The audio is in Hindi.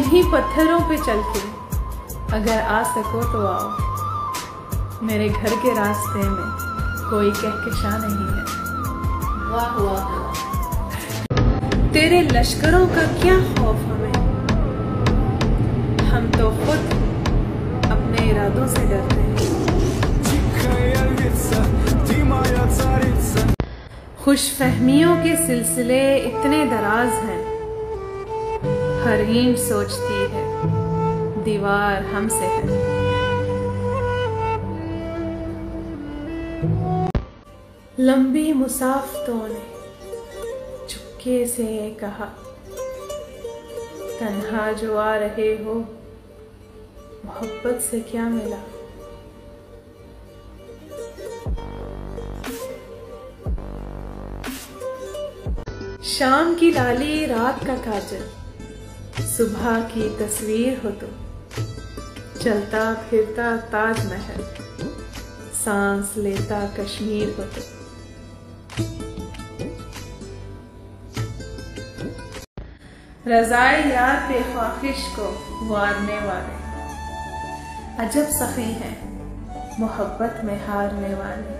इन्हीं पत्थरों पे चल के अगर आ सको तो आओ। मेरे घर के रास्ते में कोई कहकशां नहीं है। वाह वाह वाह। तेरे लश्करों का क्या खौफ हमें, हम तो खुद अपने इरादों से डरते हैं। खुशफहमियों के सिलसिले इतने दराज हैं, हर ईंट सोचती है दीवार हमसे है। लंबी मुसाफतों ने चुपके से कहा, तन्हा जो आ रहे हो मोहब्बत से क्या मिला। शाम की लाली रात का काजल, सुबह की तस्वीर हो तो, चलता फिरता ताजमहल, सांस लेता कश्मीर हो तो। रज़ाए यार पे ख्वाहिश को वारने वाले, अजब सखी हैं मोहब्बत में हारने वाले।